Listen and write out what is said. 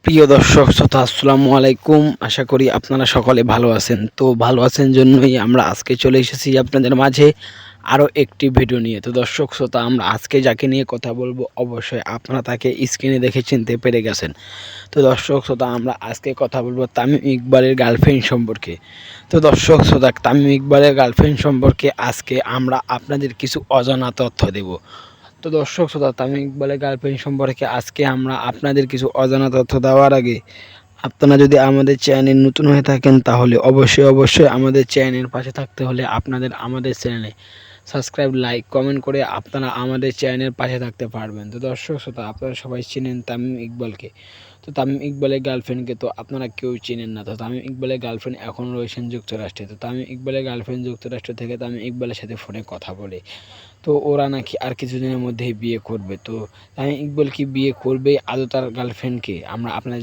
প্রিয় দর্শক শ্রোতা আসসালামু আলাইকুম। আশা করি আপনারা সকলে ভালো আছেন। তো ভালো আছেন জন্যই আমরা আজকে চলে এসেছি আপনাদের মাঝে আরও একটি ভিডিও নিয়ে। তো দর্শক শ্রোতা, আমরা আজকে যাকে নিয়ে কথা বলবো অবশ্যই আপনারা তাকে স্ক্রিনে দেখে চিনতে পেরে গেছেন। তো দর্শক শ্রোতা, আমরা আজকে কথা বলবো তামিম ইকবালের গার্লফ্রেন্ড সম্পর্কে। তো দর্শক শ্রোতা, তামিম ইকবালের গার্লফ্রেন্ড সম্পর্কে আজকে আমরা আপনাদের কিছু অজানা তথ্য দেব। তো দর্শক শ্রোতা, তামিম ইকবালের গার্লফ্রেন্ড সম্পর্কে আজকে আমরা আপনাদের কিছু অজানা তথ্য দেওয়ার আগে আপনারা যদি আমাদের চ্যানেল নতুন হয়ে থাকেন তাহলে অবশ্যই আমাদের চ্যানেলের পাশে থাকতে হলে আপনাদের আমাদের চ্যানেলে সাবস্ক্রাইব, লাইক, কমেন্ট করে আপনারা আমাদের চ্যানেলের পাশে থাকতে পারবেন। তো দর্শক শ্রোতা, আপনারা সবাই চিনেন তামিম ইকবালকে। তো তামিম ইকবালের গার্লফ্রেন্ডকে তো আপনারা কেউ চিনেন না। তো তামিম ইকবালের গার্লফ্রেন্ড এখন রয়েছেন যুক্তরাষ্ট্রে। তো তামিম ইকবালের গার্লফ্রেন্ড যুক্তরাষ্ট্র থেকে তামিম ইকবালের সাথে ফোনে কথা বলে। তো ওরা নাকি আর কিছুদিনের মধ্যেই বিয়ে করবে। তো তামিম ইকবাল কি বিয়ে করবে আদৌ তার গার্লফ্রেন্ডকে? আমরা আপনাদের